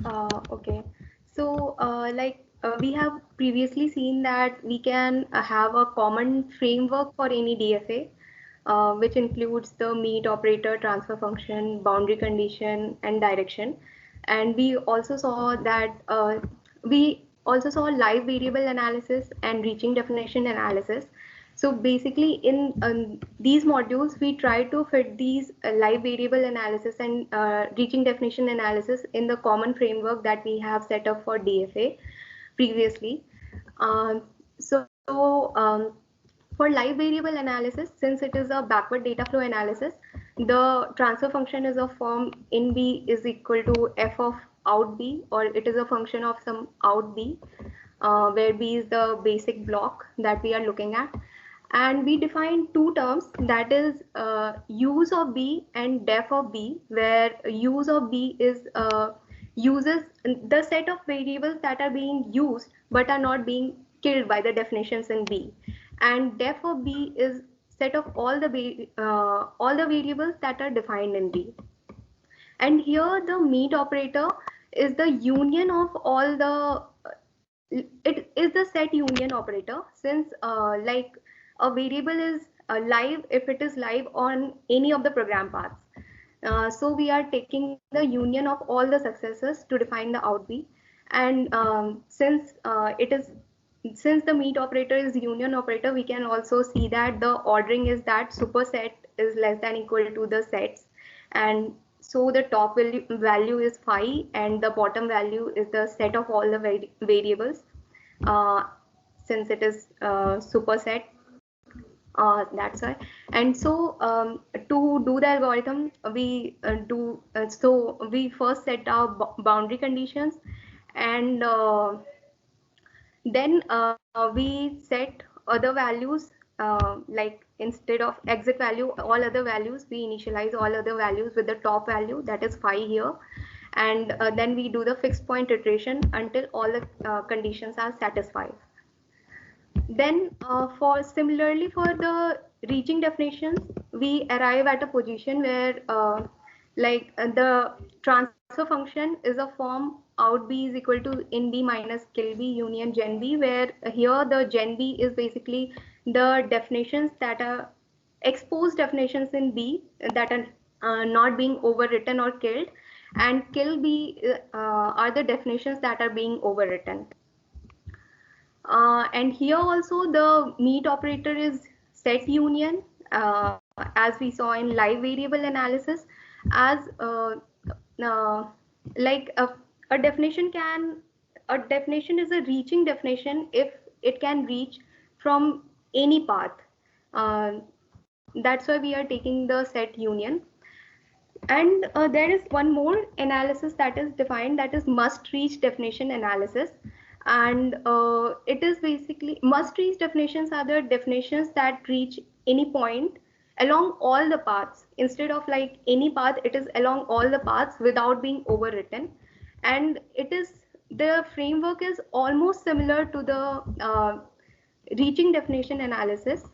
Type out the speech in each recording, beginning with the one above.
Okay. So, we have previously seen that we can have a common framework for any DFA, which includes the meet operator, transfer function, boundary condition, and direction. And we also saw live variable analysis and reaching definition analysis. So basically, in these modules, we try to fit these live variable analysis and reaching definition analysis in the common framework that we have set up for DFA previously. So for live variable analysis, since it is a backward data flow analysis, the transfer function is of form in B is equal to f of out B, or it is a function of some out B, where B is the basic block that we are looking at. And we define two terms, that is use of B and def of B, where use of B is uses the set of variables that are being used but are not being killed by the definitions in B, and def of B is set of all the variables that are defined in B. And here the meet operator is the union of all the it is the set union operator, since a variable is live if it is live on any of the program paths. So we are taking the union of all the successors to define the out B. And since the meet operator is union operator, we can also see that the ordering is that superset is less than equal to the sets, and so the top value is phi and the bottom value is the set of all the variables, uh, since it is superset. That's why. And so to do the algorithm, we first set our boundary conditions, and then we set other values, like instead of exit value, all other values, we initialize all other values with the top value, that is phi here. And then we do the fixed point iteration until all the conditions are satisfied. Then for similarly for the reaching definitions, we arrive at a position where the transfer function is a form out B is equal to in B minus kill B union gen B, where here the gen B is basically the definitions that are exposed definitions in B that are not being overwritten or killed, and kill B are the definitions that are being overwritten. And here also the meet operator is set union, as we saw in live variable analysis, as like a definition can a definition is a reaching definition if it can reach from any path. Uh, that's why we are taking the set union. And there is one more analysis that is defined, that is must reach definition analysis. And it is basically must reach definitions are the definitions that reach any point along all the paths. Instead of like any path, it is along all the paths without being overwritten. And the framework is almost similar to the reaching definition analysis,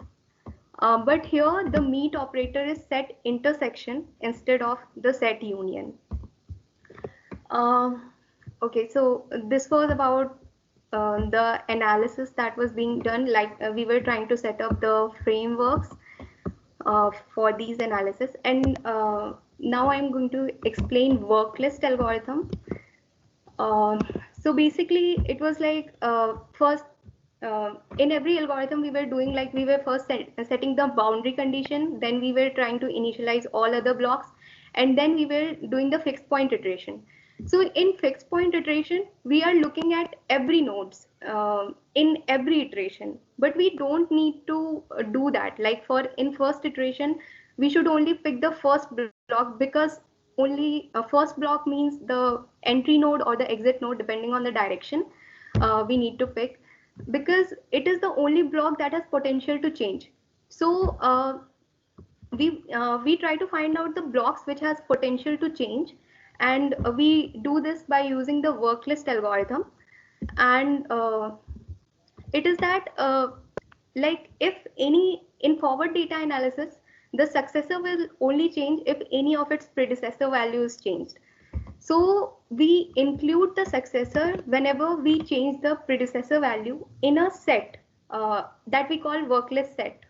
but here the meet operator is set intersection instead of the set union. Uh, okay, so this was about the analysis that was being done. We were trying to set up the frameworks for these analysis, and now I'm going to explain work list algorithm. Um, so basically, it was like first in every algorithm we were doing, like we were first setting the boundary condition, then we were trying to initialize all other blocks, and then we were doing the fixed point iteration. So in fixed point iteration, we are looking at every nodes in every iteration, but we don't need to do that. Like for in first iteration, we should only pick the first block, because only a first block means the entry node or the exit node, depending on the direction we need to pick, because it is the only block that has potential to change. So we try to find out the blocks which has potential to change, and we do this by using the work list algorithm. And it is that like if any in forward data analysis, the successor will only change if any of its predecessor values changed. So we include the successor whenever we change the predecessor value in a set that we call worklist set.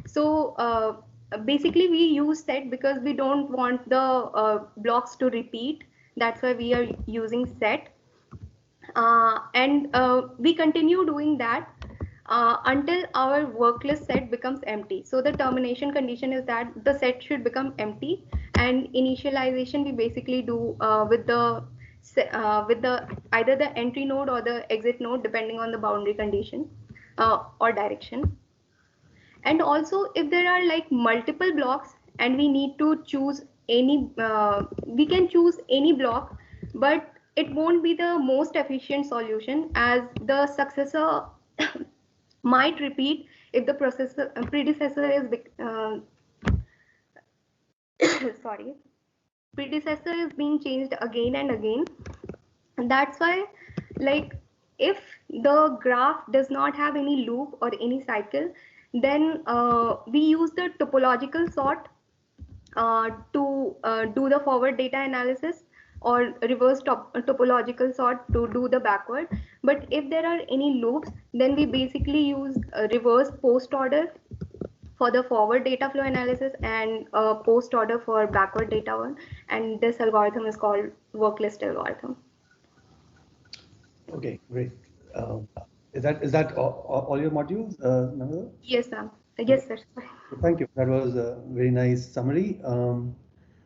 So basically we use set because we don't want the blocks to repeat. That's why we are using set. And we continue doing that until our worklist set becomes empty. So the termination condition is that the set should become empty, and initialization we basically do with the either the entry node or the exit node, depending on the boundary condition or direction. And also, if there are like multiple blocks and we need to choose any we can choose any block, but it won't be the most efficient solution, as the successor might repeat if the predecessor is sorry, predecessor is being changed again and again. And that's why, like, if the graph does not have any loop or any cycle, then we use the topological sort to do the forward data analysis, or reverse topological sort to do the backward. But if there are any loops, then we basically use reverse post order for the forward data flow analysis, and post order for backward data one. And this algorithm is called worklist algorithm. Okay, great. Is that all your modules, Namrata? Yes, ma'am. Yes, sir. Thank you. That was a very nice summary.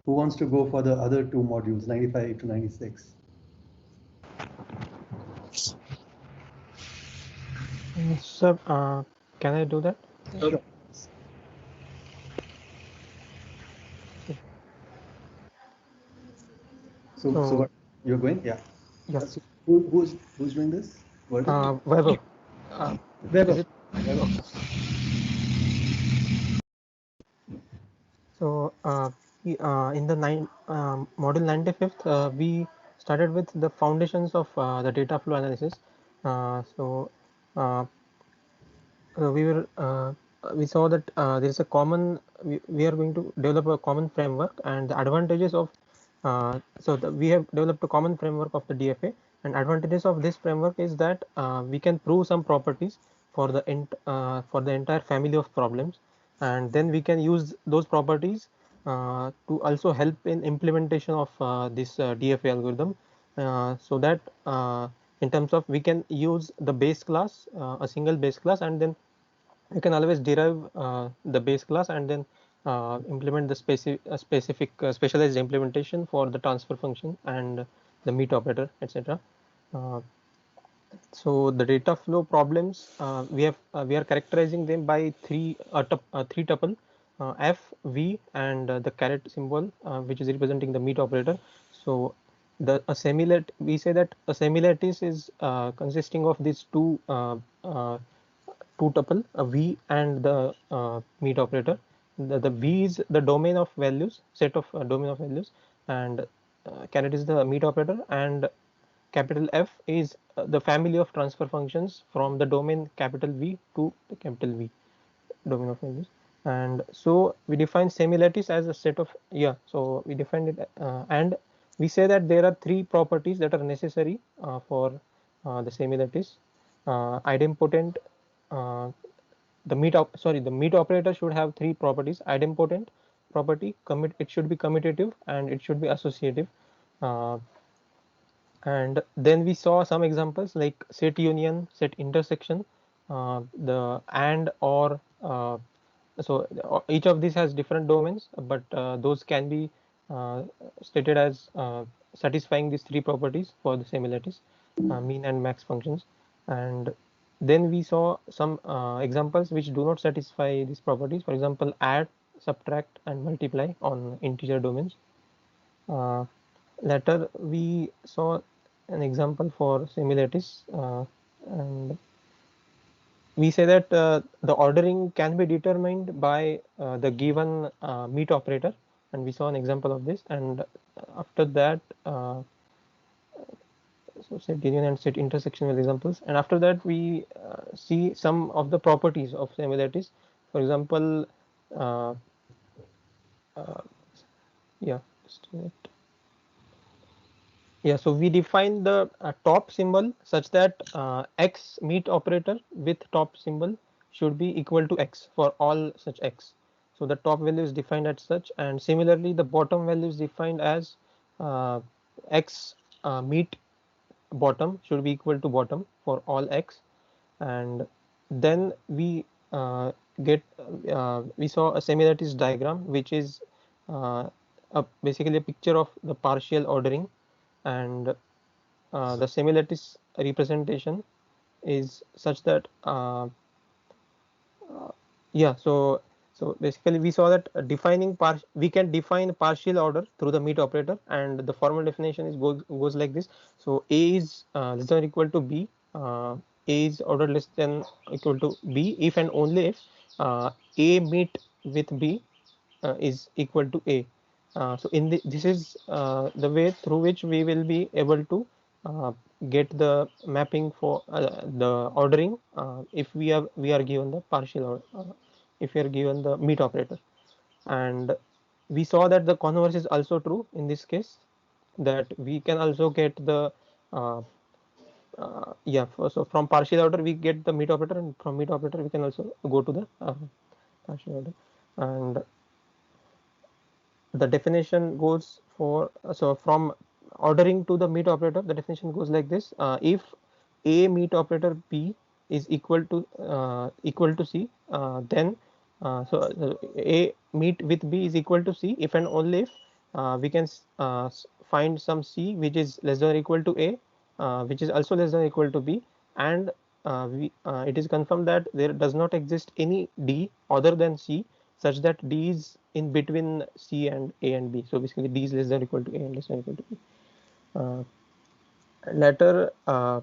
Who wants to go for the other two modules, 95 to 96? Sir, can I do that? Sure. So what, you're going? Yeah. Yes. So who's doing this? Vaibhav. Is it? Okay. So in the module 95th, we started with the foundations of the data flow analysis. So we saw that there is a common, we are going to develop a common framework, and the advantages of we have developed a common framework of the DFA, and advantages of this framework is that we can prove some properties for the entire family of problems, and then we can use those properties to also help in implementation of this DFA algorithm, so that in terms of we can use the base class, a single base class, and then you can always derive the base class, and then implement the specific specialized implementation for the transfer function and the meet operator, etc. So the data flow problems, we are characterizing them by three tuple, f, v, and the caret symbol, which is representing the meet operator. So we say that a semi-lattice is consisting of these two tuple, a v and the meet operator. The v is the domain of values, set of domain of values, and caret is the meet operator, and capital F is the family of transfer functions from the domain capital V to the capital V domain of values. And so we define semi-lattice as a set of, so we defined it, and we say that there are three properties that are necessary for the semi-lattice. Idempotent, the meet operator should have three properties: idempotent property, it should be commutative, and it should be associative. And then we saw some examples like set union, set intersection, the and or. So each of these has different domains, but those can be stated as satisfying these three properties for the semi-lattice, mean and max functions. And then we saw some examples which do not satisfy these properties. For example, add, subtract, and multiply on integer domains. Later we saw an example for semi-lattice, and we say that the ordering can be determined by the given meet operator, and we saw an example of this. And after that, so set union and set intersection were examples, and after that we see some of the properties of semi-lattice. For example, uh, uh, yeah, just a minute. Yeah, so we define the top symbol such that x meet operator with top symbol should be equal to x for all such x. So the top value is defined as such, and similarly the bottom value is defined as x meet bottom should be equal to bottom for all x. And then we get we saw a similarities diagram, which is basically a picture of the partial ordering, and the similarities representation is such that yeah, so basically we saw that we can define partial order through the meet operator, and the formal definition is goes like this. So a is less than or equal to b, a is order less than equal to b if and only if a meet with b is equal to a. So this is the way through which we will be able to get the mapping for the ordering if we are given the partial order, if we are given the meet operator. And we saw that the converse is also true in this case, that we can also get the uh, so from partial order we get the meet operator, and from meet operator we can also go to the partial order. And the definition goes for, so from ordering to the meet operator, the definition goes like this. If a meet operator b is equal to c, then a meet with b is equal to c if and only if we can find some c which is less than or equal to a, which is also less than or equal to b, and it is confirmed that there does not exist any d other than c such that d is in between c and a and b. So basically d is less than or equal to a and less than or equal to b. Later uh,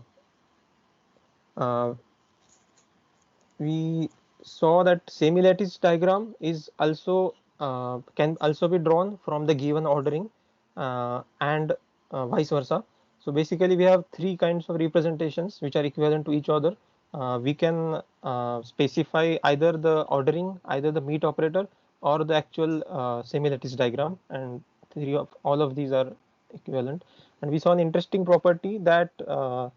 we saw that similarities diagram is also can also be drawn from the given ordering, and vice versa. So basically we have three kinds of representations which are equivalent to each other. We can specify either the ordering, either the meet operator, or the actual similarities diagram, and all of these are equivalent. And we saw an interesting property that uh,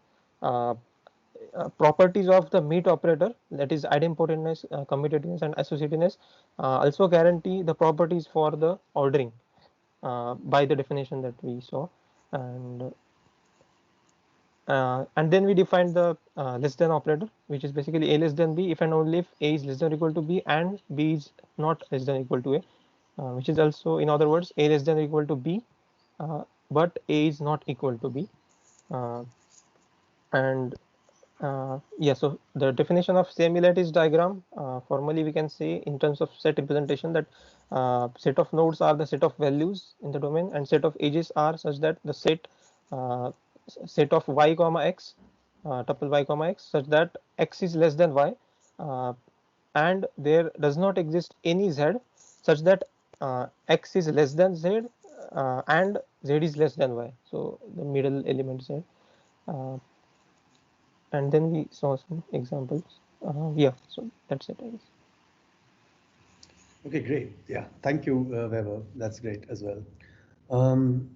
properties of the meet operator, that is idempotentness, commutativeness, and associativeness, also guarantee the properties for the ordering by the definition that we saw. And then we defined the less than operator, which is basically a less than b if and only if a is less than or equal to b and b is not less than or equal to a, which is also, in other words, a less than or equal to b, but a is not equal to b. And yeah, so the definition of similarities diagram, formally we can say in terms of set representation, that set of nodes are the set of values in the domain, and set of edges are such that the uh, set of y comma x, tuple y comma x, such that x is less than y, uh, and there does not exist any z such that x is less than z, and z is less than y. So the middle element z. Uh, and then we saw some examples. Yeah, so that's it, I guess. Okay, great. Yeah, thank you, Weber. That's great as well. Um,